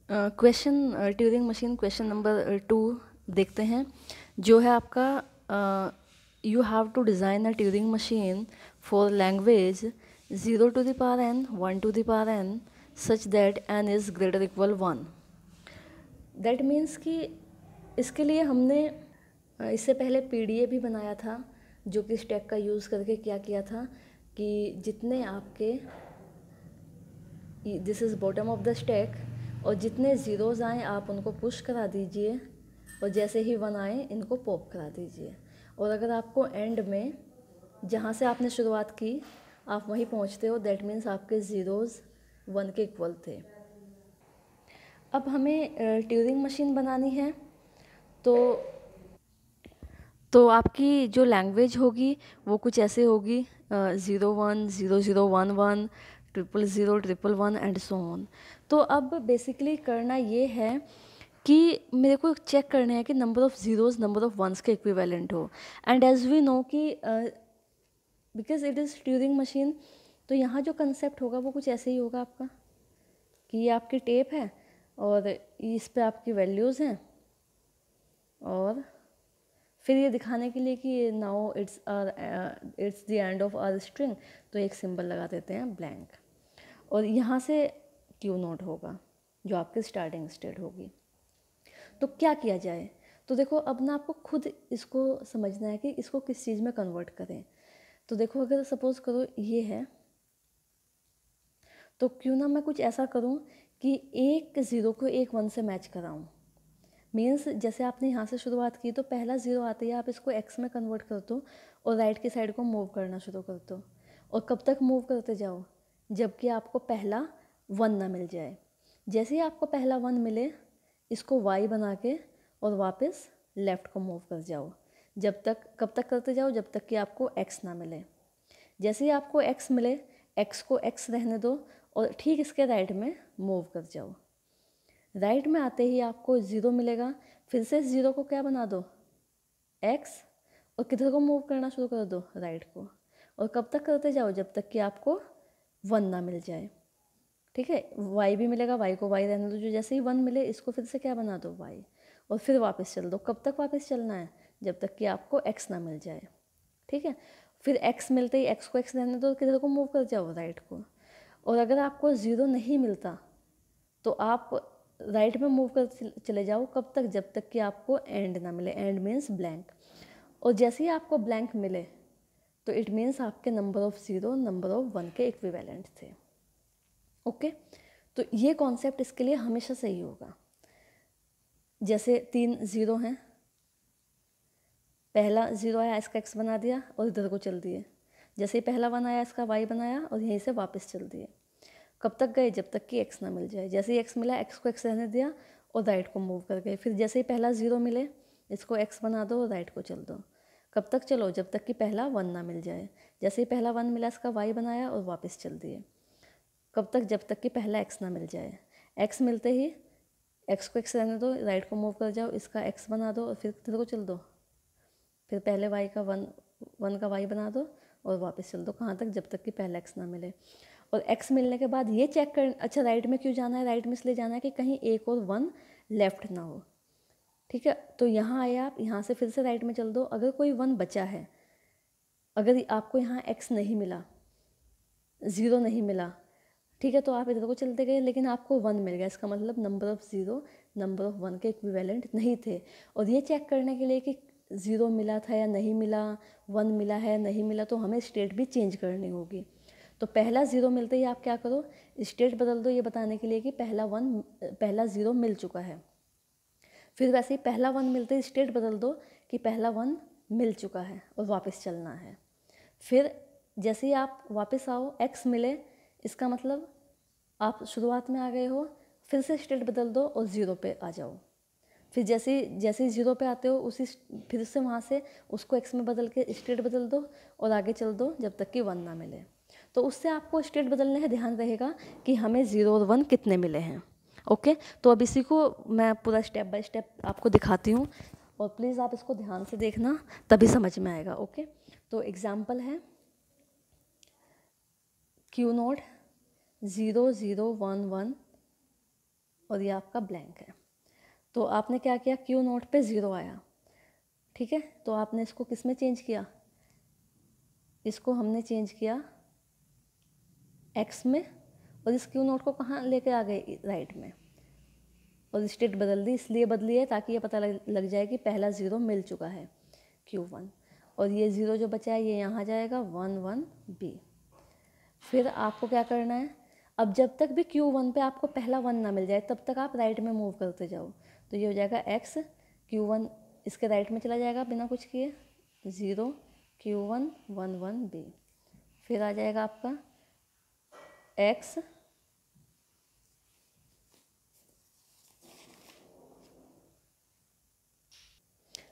Question Turing machine question number 2 देखते हैं, जो है आपका you have to design a Turing machine for language 0 to the power n 1 to the power n such that n is greater equal 1। That means कि इसके लिए हमने इससे पहले पीडीए भी बनाया था, जो कि स्टैक का यूज़ करके क्या किया था कि जितने आपके this is bottom of the stack, और जितने ज़ीरोज़ आएँ आप उनको पुश करा दीजिए, और जैसे ही 1 आए इनको पॉप करा दीजिए। और अगर आपको एंड में जहाँ से आपने शुरुआत की आप वहीं पहुँचते हो, दैट मीन्स आपके ज़ीरोज़ 1 के इक्वल थे। अब हमें ट्यूरिंग मशीन बनानी है, तो आपकी जो लैंग्वेज होगी वो कुछ ऐसे होगी 01 0011 000 एंड सो ऑन। तो अब बेसिकली करना ये है कि मेरे को चेक करना है कि number of zeros number of ones के इक्विवेलेंट हो। एंड एज वी नो कि because it is Turing machine, तो यहाँ जो कंसेप्ट होगा वो कुछ ऐसे ही होगा आपका कि ये आपकी टेप है और इस पे आपकी वैल्यूज़ हैं, और फिर ये दिखाने के लिए कि now it's the end of our string, तो एक सिंबल लगा देते हैं ब्लैंक, और यहाँ से क्यू नोट होगा जो आपकी स्टार्टिंग स्टेट होगी। तो क्या किया जाए, तो देखो अब ना आपको खुद इसको समझना है कि इसको किस चीज़ में कन्वर्ट करें। तो देखो अगर सपोज़ करो ये है, तो क्यों ना मैं कुछ ऐसा करूँ कि एक ज़ीरो को एक 1 से मैच कराऊँ। मीन्स जैसे आपने यहाँ से शुरुआत की तो पहला ज़ीरो आते ही आप इसको एक्स में कन्वर्ट कर दो और राइट की साइड को मूव करना शुरू कर दो, और कब तक मूव करते जाओ जबकि आपको पहला 1 ना मिल जाए। जैसे ही आपको पहला 1 मिले इसको वाई बना के और वापस लेफ़्ट को मूव कर जाओ, कब तक करते जाओ जब तक कि आपको एक्स ना मिले। जैसे ही आपको एक्स मिले एक्स को एक्स रहने दो और ठीक इसके राइट में मूव कर जाओ। राइट में आते ही आपको ज़ीरो मिलेगा, फिर से ज़ीरो को क्या बना दो एक्स, और किधर को मूव करना शुरू कर दो राइट को, और कब तक करते जाओ जब तक कि आपको 1 ना मिल जाए। ठीक है, वाई भी मिलेगा, वाई को वाई रहने दो, जो जैसे ही 1 मिले इसको फिर से क्या बना दो वाई, और फिर वापस चल दो। कब तक वापस चलना है जब तक कि आपको एक्स ना मिल जाए। ठीक है, फिर एक्स मिलते ही एक्स को एक्स रहने दो, किधर को मूव कर जाओ राइट को, और अगर आपको ज़ीरो नहीं मिलता तो आप राइट में मूव कर चले जाओ, कब तक जब तक कि आपको एंड ना मिले, एंड मीन्स ब्लैंक, और जैसे ही आपको ब्लैंक मिले तो इट मीन्स आपके number of zero number of 1 के इक्विवेलेंट थे। ओके, तो ये कॉन्सेप्ट इसके लिए हमेशा सही होगा। जैसे 3 ज़ीरो हैं, पहला ज़ीरो आया इसका एक्स बना दिया और इधर को चल दिए, जैसे ही पहला 1 आया इसका वाई बनाया और यहीं से वापस चल दिए। कब तक गए जब तक कि एक्स ना मिल जाए, जैसे ही एक्स मिला एक्स को एक्स रहने दिया और राइट को मूव कर गए। फिर जैसे ही पहला ज़ीरो मिले इसको एक्स बना दो और राइट को चल दो। कब तक चलो जब तक कि पहला 1 ना मिल जाए, जैसे ही पहला 1 मिला इसका वाई बनाया और वापस चल दिए। कब तक जब तक कि पहला एक्स ना मिल जाए। एक्स मिलते ही एक्स को एक्स रहने दो, राइट को मूव कर जाओ, इसका एक्स बना दो और फिर किधर को चल दो, फिर पहले वाई का 1 का वाई बना दो और वापस चल दो। कहाँ तक, जब तक कि पहला एक्स ना मिले। और एक्स मिलने के बाद ये चेक कर, अच्छा राइट में क्यों जाना है, राइट में इसलिए जाना है कि कहीं एक और 1 लेफ्ट ना हो। ठीक है, तो यहाँ आए आप, यहाँ से फिर से राइट में चल दो, अगर कोई 1 बचा है, अगर आपको यहाँ एक्स नहीं मिला, ज़ीरो नहीं मिला, ठीक है, तो आप इधर को चलते गए लेकिन आपको 1 मिल गया, इसका मतलब number of zero number of 1 के इक्विवेलेंट नहीं थे। और ये चेक करने के लिए कि ज़ीरो मिला था या नहीं मिला, 1 मिला है या नहीं मिला, तो हमें स्टेट भी चेंज करनी होगी। तो पहला ज़ीरो मिलते ही आप क्या करो, स्टेट बदल दो, ये बताने के लिए कि पहला ज़ीरो मिल चुका है। फिर वैसे ही पहला 1 मिलते ही स्टेट बदल दो कि पहला 1 मिल चुका है और वापस चलना है। फिर जैसे ही आप वापस आओ एक्स मिले, इसका मतलब आप शुरुआत में आ गए हो, फिर से स्टेट बदल दो और ज़ीरो पे आ जाओ। फिर जैसे ही ज़ीरो पे आते हो उसी फिर से वहाँ से उसको एक्स में बदल के स्टेट बदल दो और आगे चल दो जब तक कि 1 ना मिले। तो उससे आपको स्टेट बदलने का ध्यान रहेगा कि हमें 0 और 1 कितने मिले हैं। ओके, तो अब इसी को मैं पूरा स्टेप बाय स्टेप आपको दिखाती हूँ और प्लीज़ आप इसको ध्यान से देखना, तभी समझ में आएगा। ओके, तो एग्जाम्पल है क्यू नोट 0011 और ये आपका ब्लैंक है। तो आपने क्या किया, क्यू नोट पे 0 आया, ठीक है, तो आपने इसको किस में चेंज किया, इसको हमने चेंज किया एक्स में, और इस क्यू नोट को कहाँ लेके आ गए, राइट में, और स्टेट बदल दी, इसलिए बदली है ताकि ये पता लग जाए कि पहला 0 मिल चुका है Q1, और ये 0 जो बचा है ये यहाँ जाएगा 1 1 B। फिर आपको क्या करना है, अब जब तक भी Q1 पे आपको पहला 1 ना मिल जाए तब तक आप राइट में मूव करते जाओ। तो ये हो जाएगा x, Q1 इसके राइट में चला जाएगा बिना कुछ किए, 0 Q1 1 1 B। फिर आ जाएगा आपका x,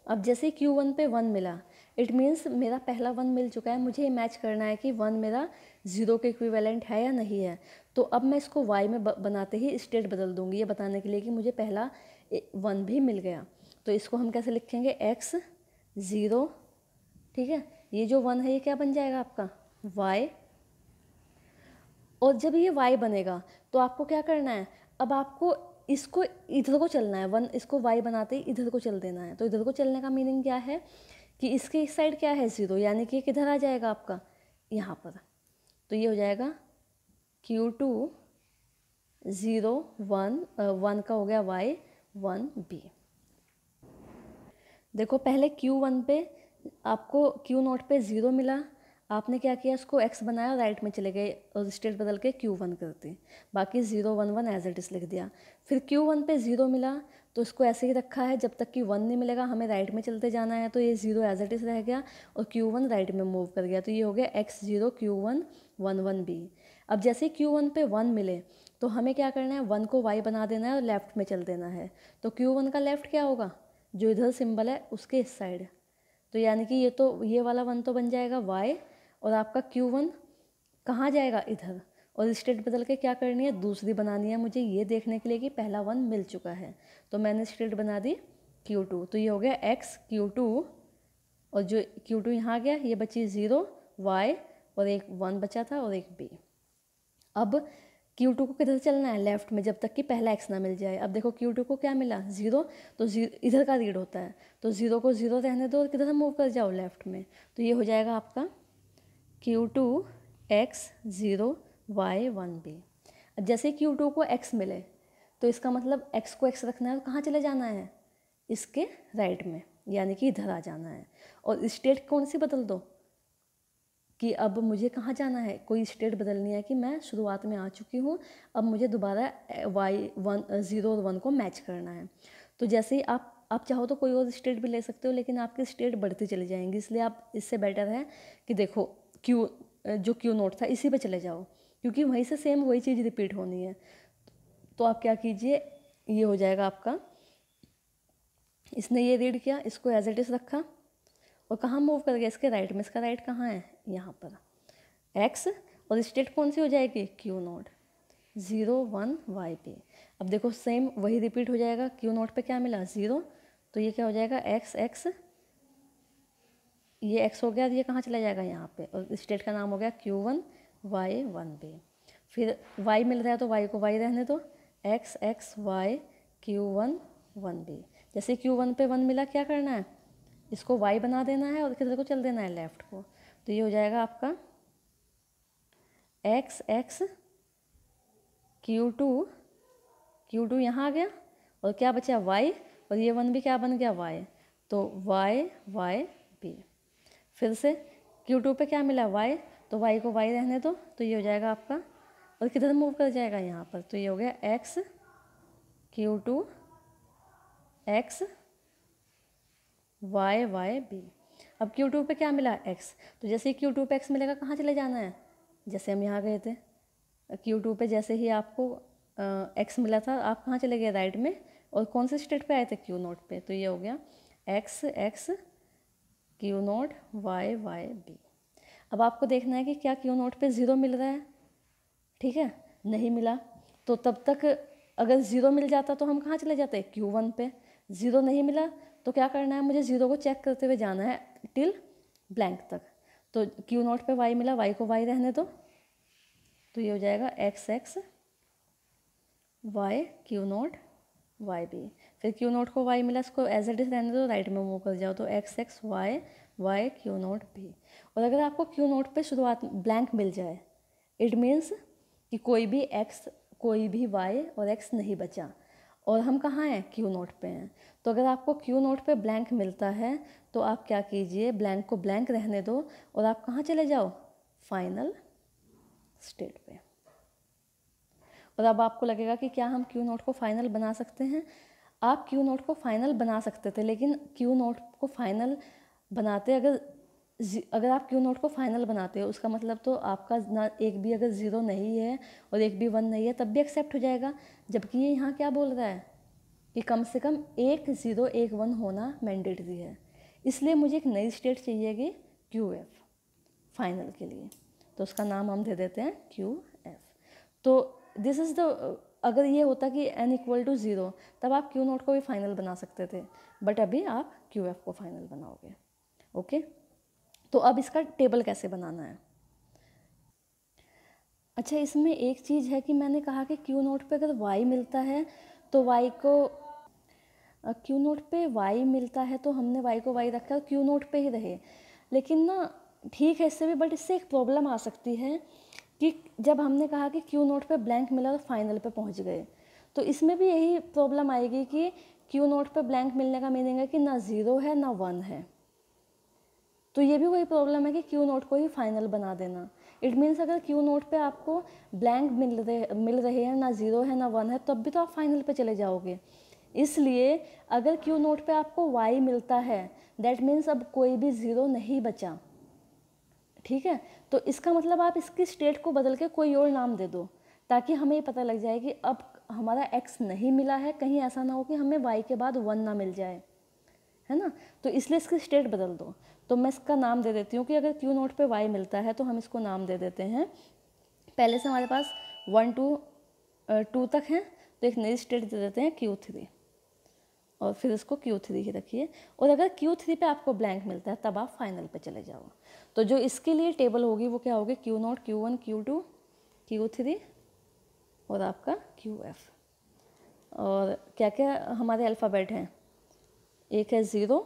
अब जैसे Q1 पे 1 मिला, इट मीन्स मेरा पहला 1 मिल चुका है, मुझे मैच करना है कि 1 मेरा 0 के इक्विवेलेंट है या नहीं है। तो अब मैं इसको y में बनाते ही स्टेट बदल दूंगी, ये बताने के लिए कि मुझे पहला 1 भी मिल गया। तो इसको हम कैसे लिखेंगे, x 0, ठीक है, ये जो 1 है ये क्या बन जाएगा आपका y, और जब ये y बनेगा तो आपको क्या करना है, अब आपको इसको इधर को चलना है, 1 इसको y बनाते ही इधर को चल देना है। तो इधर को चलने का मीनिंग क्या है कि इसके इस साइड क्या है 0, यानी कि किधर आ जाएगा आपका यहाँ पर। तो ये हो जाएगा Q2 0 1 1 का हो गया y 1 B। देखो पहले Q1 पे आपको Q नोट पे 0 मिला, आपने क्या किया, इसको x बनाया, राइट में चले गए और स्टेट बदल के Q1 करते, बाकी 0 1 1 एज इट इज लिख दिया। फिर Q1 पे 0 मिला तो इसको ऐसे ही रखा है, जब तक कि 1 नहीं मिलेगा हमें राइट में चलते जाना है। तो ये 0 एज इट इज रह गया और Q1 राइट में मूव कर गया। तो ये हो गया x0 Q1 1 1 B। अब जैसे Q1 पे 1 मिले तो हमें क्या करना है, 1 को y बना देना है और लेफ्ट में चल देना है। तो Q1 का लेफ्ट क्या होगा, जो इधर सिंबल है उसके इस साइड, तो यानी कि ये वाला 1 तो बन जाएगा y, और आपका Q1 कहाँ जाएगा, इधर, और स्टेट बदल के क्या करनी है, दूसरी बनानी है मुझे ये देखने के लिए कि पहला 1 मिल चुका है। तो मैंने स्टेट बना दी Q2, तो ये हो गया x Q2, और जो Q2 यहाँ गया ये बची 0 y, और एक 1 बचा था और एक b। अब Q2 को किधर चलना है, लेफ्ट में, जब तक कि पहला x ना मिल जाए। अब देखो Q2 को क्या मिला 0, तो इधर का रीड होता है, तो 0 को 0 रहने दो और किधर मूव कर जाओ, लेफ्ट में। तो ये हो जाएगा आपका Q2 x 0 y 1 B। अब जैसे Q2 को x मिले तो इसका मतलब x को x रखना है, तो कहाँ चले जाना है, इसके राइट में, यानी कि इधर आ जाना है। और स्टेट कौन सी बदल दो कि अब मुझे कहाँ जाना है, कोई स्टेट बदलनी है कि मैं शुरुआत में आ चुकी हूँ, अब मुझे दोबारा y 0 और 1 को मैच करना है। तो जैसे ही आप चाहो तो कोई और स्टेट भी ले सकते हो, लेकिन आपकी स्टेट बढ़ती चली जाएंगी, इसलिए आप इससे बेटर है कि देखो जो Q नोट था इसी पे चले जाओ, क्योंकि वहीं से सेम वही चीज़ रिपीट होनी है। तो आप क्या कीजिए, ये हो जाएगा आपका, इसने ये रीड किया, इसको एज इट इज़ रखा, और कहाँ मूव कर गया, इसके राइट में। इसका राइट कहाँ है, यहाँ पर x, और स्टेट कौन सी हो जाएगी, Q नोट 0 1 y पे। अब देखो सेम वही रिपीट हो जाएगा, Q नोट पे क्या मिला 0, तो ये क्या हो जाएगा x, ये x हो गया, ये कहाँ चला जाएगा, यहाँ पे, और स्टेट का नाम हो गया Q1 y 1 B। फिर y मिल रहा है तो y को y रहने दो, x y Q1 1 B। जैसे Q1 पे 1 मिला, क्या करना है, इसको y बना देना है और किधर को चल देना है, लेफ्ट को। तो ये हो जाएगा आपका x Q2 यहाँ आ गया, और क्या बचा y, और ये 1 भी क्या बन गया y, तो y B। फिर से Q2 पे क्या मिला y, तो y को y रहने दो, तो ये हो जाएगा आपका, और किधर मूव कर जाएगा, यहाँ पर। तो ये हो गया x Q2 x y B। अब Q2 पे क्या मिला x, तो जैसे ही Q2 पे x मिलेगा कहाँ चले जाना है, जैसे हम यहाँ गए थे Q2 पे, जैसे ही आपको x मिला था आप कहाँ चले गए, राइट में, और कौन से स्टेट पे आए थे, Q नोट पे। तो ये हो गया x Q note y B। अब आपको देखना है कि क्या Q नोट पे 0 मिल रहा है, ठीक है, नहीं मिला तो तब तक, अगर 0 मिल जाता तो हम कहाँ चले जाते, Q1 पे। 0 नहीं मिला तो क्या करना है, मुझे 0 को चेक करते हुए जाना है टिल ब्लैंक तक। तो Q नोट पे y मिला, y को y रहने दो, तो ये हो जाएगा x y q nought y b. फिर क्यू नोट को वाई मिला, इसको एज इट इज रहने दो, राइट में मूव कर जाओ तो x x y y q nought b. और अगर आपको क्यू नोट पे शुरुआत ब्लैंक मिल जाए, इट मीन्स कि कोई भी एक्स कोई भी वाई और एक्स नहीं बचा, और हम कहाँ हैं, क्यू नोट पे हैं। तो अगर आपको क्यू नोट पे ब्लैंक मिलता है तो आप क्या कीजिए, ब्लैंक को ब्लैंक रहने दो और आप कहाँ चले जाओ, फाइनल स्टेट पे। और अब आपको लगेगा कि क्या हम क्यू नोट को फाइनल बना सकते हैं। आप क्यू नोट को फाइनल बना सकते थे, लेकिन क्यू नोट को फाइनल बनाते अगर आप क्यू नोट को फाइनल बनाते हो, उसका मतलब तो आपका ना एक भी अगर ज़ीरो नहीं है और एक भी वन नहीं है तब भी एक्सेप्ट हो जाएगा। जबकि ये यहाँ क्या बोल रहा है कि कम से कम एक ज़ीरो एक वन होना मैंडेटरी है। इसलिए मुझे एक नई स्टेट चाहिएगी क्यू एफ फाइनल के लिए, तो उसका नाम हम दे देते हैं क्यू एफ। तो दिस इज़ द, अगर ये होता कि n इक्वल टू ज़ीरो तब आप क्यू नोट को भी फाइनल बना सकते थे, बट अभी आप क्यू एफ को फाइनल बनाओगे। ओके, तो अब इसका टेबल कैसे बनाना है। अच्छा, इसमें एक चीज़ है कि मैंने कहा कि क्यू नोट पे अगर y मिलता है तो y को क्यू नोट पे y मिलता है तो हमने y को y रखा, क्यू नोट पे ही रहे। लेकिन ना ठीक है इससे भी, बट इससे एक प्रॉब्लम आ सकती है कि जब हमने कहा कि क्यू नोट पे ब्लैंक मिला तो फाइनल पे पहुंच गए, तो इसमें भी यही प्रॉब्लम आएगी कि क्यू नोट पे ब्लैंक मिलने का मीनिंग है कि ना ज़ीरो है ना वन है। तो ये भी वही प्रॉब्लम है कि क्यू नोट को ही फाइनल बना देना। इट मीन्स अगर क्यू नोट पे आपको ब्लैंक मिल रहे हैं, ना ज़ीरो है ना वन है, तब भी तो आप फाइनल पे चले जाओगे। इसलिए अगर क्यू नोट पे आपको वाई मिलता है, दैट मीन्स अब कोई भी ज़ीरो नहीं बचा। ठीक है, तो इसका मतलब आप इसकी स्टेट को बदल के कोई और नाम दे दो, ताकि हमें ये पता लग जाए कि अब हमारा एक्स नहीं मिला है, कहीं ऐसा ना हो कि हमें वाई के बाद वन ना मिल जाए, है ना। तो इसलिए इसकी स्टेट बदल दो। तो मैं इसका नाम दे देती हूँ कि अगर क्यू नोट पे वाई मिलता है तो हम इसको नाम दे देते हैं, पहले से हमारे पास 1 to 2 तक हैं तो एक नई स्टेट दे देते हैं Q3, और फिर इसको Q3 ही रखिए। और अगर Q3 पे आपको ब्लैंक मिलता है तब आप फाइनल पे चले जाओ। तो जो इसके लिए टेबल होगी वो क्या होगी, Q note Q1 Q2 Q3 और आपका QF। और क्या क्या हमारे अल्फ़ाबेट हैं, एक है 0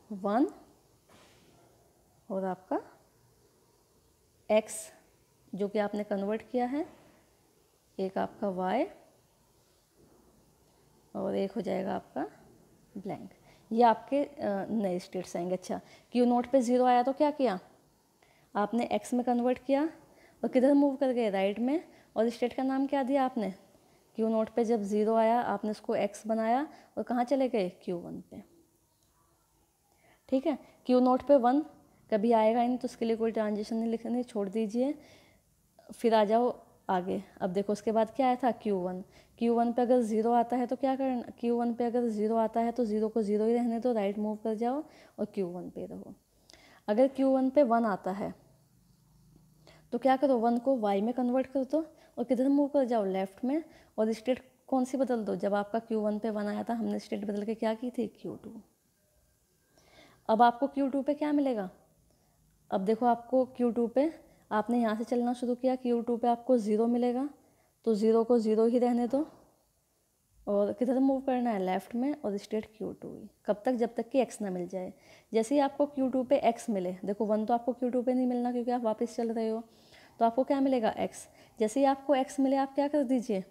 1 और आपका x जो कि आपने कन्वर्ट किया है, एक आपका y और एक हो जाएगा आपका ब्लैंक। ये आपके नए स्टेट्स आएंगे। अच्छा, क्यू नोट पे 0 आया तो क्या किया आपने, x में कन्वर्ट किया और किधर मूव कर गए, राइट में। और स्टेट का नाम क्या दिया आपने, क्यू नोट पे जब 0 आया आपने उसको x बनाया और कहाँ चले गए, Q1 पे। ठीक है, क्यू नोट पे 1 कभी आएगा ही नहीं तो उसके लिए कोई ट्रांजिशन नहीं लिखनी, छोड़ दीजिए। फिर आ जाओ आगे, अब देखो उसके बाद क्या आया था Q1। Q1 पे अगर 0 आता है तो क्या करना, Q1 पे अगर 0 आता है तो 0 को 0 ही रहने दो, राइट मूव कर जाओ और Q1 पे रहो। अगर Q1 पे 1 आता है तो क्या करो, 1 को y में कन्वर्ट कर दो और किधर मूव कर जाओ, लेफ्ट में। और स्टेट कौन सी बदल दो, जब आपका Q1 पे 1 आया था हमने स्टेट बदल के क्या की थी, Q2। अब आपको Q2 पे क्या मिलेगा, अब देखो आपको Q2 पे आपने यहाँ से चलना शुरू किया, Q2 पे आपको 0 मिलेगा तो 0 को 0 ही रहने दो और किधर मूव करना है, लेफ्ट में। और स्टेट Q2 ही, कब तक, जब तक कि x ना मिल जाए। जैसे ही आपको Q2 पे x मिले, देखो 1 तो आपको Q2 पे नहीं मिलना क्योंकि आप वापस चल रहे हो, तो आपको क्या मिलेगा, x। जैसे ही आपको x मिले आप क्या कर दीजिए,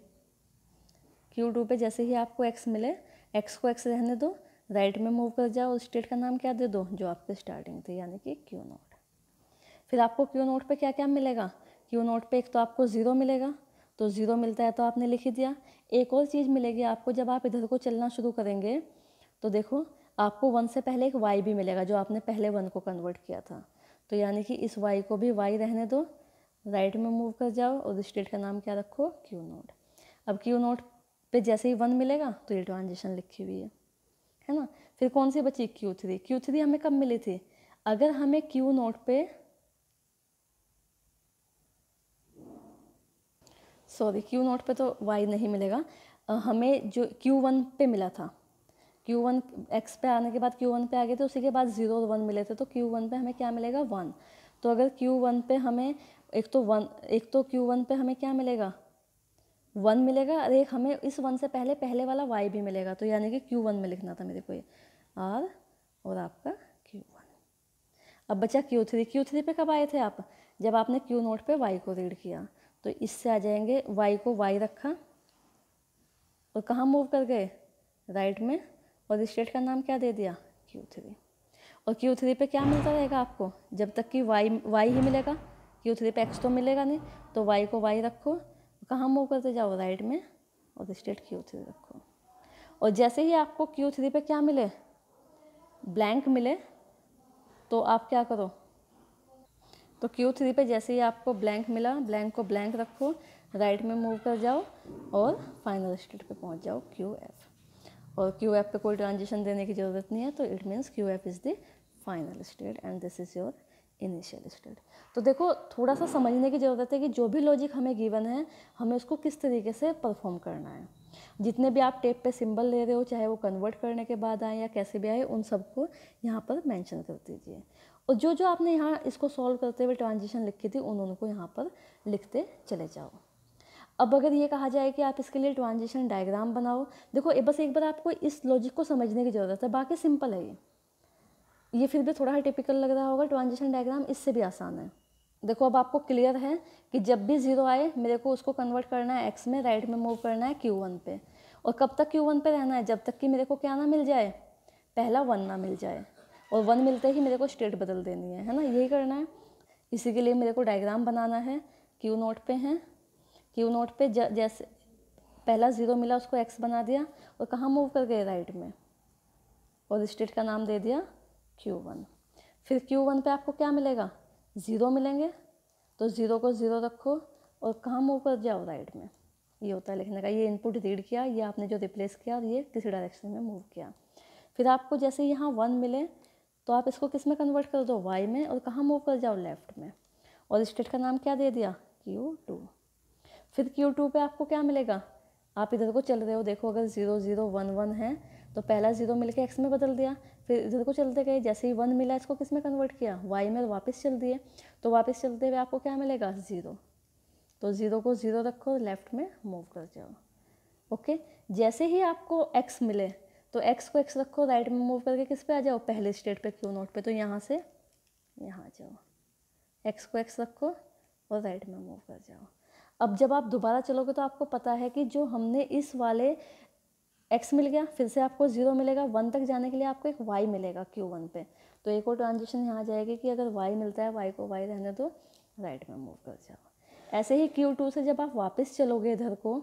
Q2 पे जैसे ही आपको x मिले, x को x रहने दो, राइट में मूव कर जाओ और स्टेट का नाम क्या दे दो, जो आपके स्टार्टिंग थे, यानी कि Q नोट। फिर आपको Q नोट पे क्या क्या मिलेगा, Q नोट पे एक तो आपको 0 मिलेगा, तो 0 मिलता है तो आपने लिख ही दिया। एक और चीज़ मिलेगी आपको जब आप इधर को चलना शुरू करेंगे, तो देखो आपको 1 से पहले एक y भी मिलेगा जो आपने पहले 1 को कन्वर्ट किया था, तो यानी कि इस y को भी y रहने दो, राइट में मूव कर जाओ और स्टेट का नाम क्या रखो, Q नोट। अब Q नोट पे जैसे ही 1 मिलेगा तो ये ट्रांजिशन लिखी हुई है ना। फिर कौन सी बची, Q3। Q3 हमें कब मिली थी, अगर हमें Q नोट पे, सॉरी Q नोट पे तो y नहीं मिलेगा, हमें जो Q1 पे मिला था, Q1 x पे आने के बाद Q1 पे आ गए थे, उसी के बाद 0 और 1 मिले थे, तो Q1 पे हमें क्या मिलेगा, 1। तो अगर Q1 पे हमें एक तो Q1 पे हमें क्या मिलेगा, 1 मिलेगा, और एक हमें इस 1 से पहले वाला y भी मिलेगा, तो यानी कि Q1 में लिखना था मेरे को ये R और आपका Q1। अब बचा Q3 पे कब आए थे आप, जब आपने Q नोट पे y को रीड किया, तो इससे आ जाएंगे, y को y रखा और कहाँ मूव कर गए, राइट में, और स्टेट का नाम क्या दे दिया, Q3। और Q3 पे क्या मिलता रहेगा आपको, जब तक कि y ही मिलेगा, Q3 पे x तो मिलेगा नहीं, तो y को y रखो, कहाँ मूव करते जाओ, राइट में, और स्टेट Q3 रखो। और जैसे ही आपको Q3 पे क्या मिले, ब्लैंक मिले, तो आप क्या करो, तो Q3 पे जैसे ही आपको ब्लैंक मिला, ब्लैंक को ब्लैंक रखो, राइट में मूव कर जाओ और फाइनल स्टेट पे पहुंच जाओ QF। और QF पे कोई ट्रांजिशन देने की ज़रूरत नहीं है, तो it means QF is the final state and this is your initial state. तो देखो थोड़ा सा समझने की ज़रूरत है कि जो भी लॉजिक हमें गिवन है, हमें उसको किस तरीके से परफॉर्म करना है। जितने भी आप टेप पे सिंबल ले रहे हो, चाहे वो कन्वर्ट करने के बाद आए या कैसे भी आए, उन सबको यहाँ पर मेंशन कर दीजिए। और जो जो आपने यहाँ इसको सॉल्व करते हुए ट्रांजिशन लिखी थी, उनको यहाँ पर लिखते चले जाओ। अब अगर ये कहा जाए कि आप इसके लिए ट्रांजिशन डायग्राम बनाओ, देखो बस एक बार आपको इस लॉजिक को समझने की ज़रूरत है, बाकी सिंपल है ये फिर भी थोड़ा टिपिकल लग रहा होगा, ट्रांजिशन डायग्राम इससे भी आसान है। देखो अब आपको क्लियर है कि जब भी 0 आए मेरे को उसको कन्वर्ट करना है x में, राइट में मूव करना है Q1 पे, और कब तक Q1 पे रहना है, जब तक कि मेरे को क्या ना मिल जाए, पहला 1 ना मिल जाए, और 1 मिलते ही मेरे को स्टेट बदल देनी है ना, यही करना है। इसी के लिए मेरे को डायग्राम बनाना है। Q नोट पे है, Q नोट पे जैसे पहला 0 मिला उसको x बना दिया, और कहाँ मूव कर गए, राइट में, और स्टेट का नाम दे दिया Q1। फिर Q1 पे आपको क्या मिलेगा, 0 मिलेंगे, तो 0 को 0 रखो और कहाँ मूव कर जाओ, राइट में। ये होता है लिखने का, ये इनपुट रीड किया, ये आपने जो रिप्लेस किया और ये किसी डायरेक्शन में मूव किया। फिर आपको जैसे यहाँ 1 मिले, तो आप इसको किस में कन्वर्ट कर दो, y में, और कहाँ मूव कर जाओ, लेफ्ट में, और स्टेट का नाम क्या दे दिया, Q2। फिर Q2 पे आपको क्या मिलेगा, आप इधर को चल रहे हो, देखो अगर 0 0 1 1 है, तो पहला 0 मिलके x में बदल दिया, फिर इधर को चलते गए, जैसे ही 1 मिला इसको किस में कन्वर्ट किया, y में, वापस चल दिए, तो वापस चलते हुए आपको क्या मिलेगा, 0, तो 0 को 0 रखो, लेफ्ट में मूव कर जाओ। ओके, जैसे ही आपको x मिले, तो x को x रखो, राइट में मूव करके किस पे आ जाओ, पहले स्टेट पे Q नोट पे, तो यहाँ से यहाँ जाओ, x को x रखो और राइट में मूव कर जाओ। अब जब आप दोबारा चलोगे तो आपको पता है कि जो हमने इस वाले x मिल गया, फिर से आपको 0 मिलेगा, 1 तक जाने के लिए आपको एक y मिलेगा Q1 पे, तो एक और ट्रांजिशन यहाँ जाएगी कि अगर y मिलता है, y को y रहने दो, राइट में मूव कर जाओ। ऐसे ही Q2 से जब आप वापस चलोगे इधर को,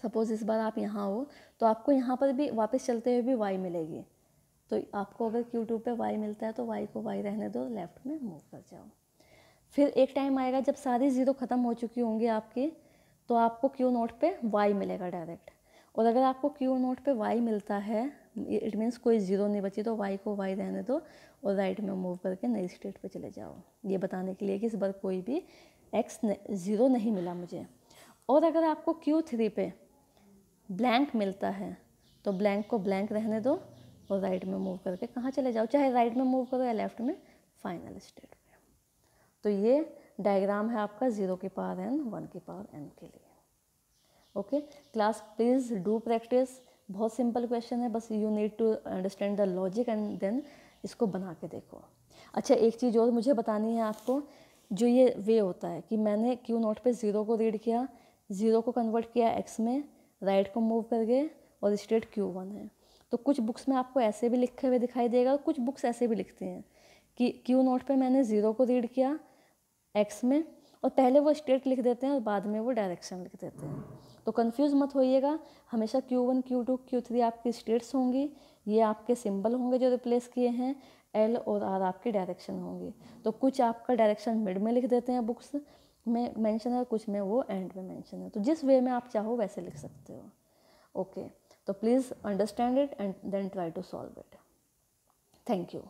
सपोज इस बार आप यहाँ हो, तो आपको यहाँ पर भी वापस चलते हुए भी y मिलेगी, तो आपको अगर Q2 पे y मिलता है तो y को y रहने दो, लेफ्ट में मूव कर जाओ। फिर एक टाइम आएगा जब सारी 0 ख़त्म हो चुकी होंगी आपकी, तो आपको Q नोट पे y मिलेगा डायरेक्ट, और अगर आपको Q नोट पे y मिलता है, इट मीन्स कोई 0 नहीं बची, तो y को y रहने दो और राइट में मूव करके नई स्टेट पे चले जाओ, ये बताने के लिए कि इस बार कोई भी x 0 नहीं मिला मुझे। और अगर आपको Q3 पे ब्लैंक मिलता है, तो ब्लैंक को ब्लैंक रहने दो और राइट में मूव करके कहाँ चले जाओ, चाहे राइट में मूव करो या लेफ्ट में, फाइनल स्टेट पे। तो ये डायग्राम है आपका 0 की पावर n 1 की पावर n के लिए। Okay class, please do practice, बहुत सिंपल क्वेश्चन है, बस you need to understand the logic and then इसको बना के देखो। अच्छा एक चीज़ और मुझे बतानी है आपको, जो ये वे होता है कि मैंने Q नोट पे 0 को रीड किया, 0 को कन्वर्ट किया x में, राइट को मूव कर गए और स्टेट Q1 है, तो कुछ बुक्स में आपको ऐसे भी लिखे हुए दिखाई देगा, कुछ बुक्स ऐसे भी लिखते हैं कि Q नोट पे मैंने 0 को रीड किया x में, और पहले वो स्टेट लिख देते हैं और बाद में वो डायरेक्शन लिख देते हैं, तो कंफ्यूज मत होइएगा, हमेशा Q1 Q2 Q3 आपकी स्टेट्स होंगी, ये आपके सिंबल होंगे जो रिप्लेस किए हैं, L और R आपकी डायरेक्शन होंगी, तो कुछ आपका डायरेक्शन मिड में लिख देते हैं बुक्स में मेंशन है, कुछ में वो एंड में मेंशन है, तो जिस वे में आप चाहो वैसे लिख सकते हो। ओके, तो please understand it and then try to solve it. Thank you.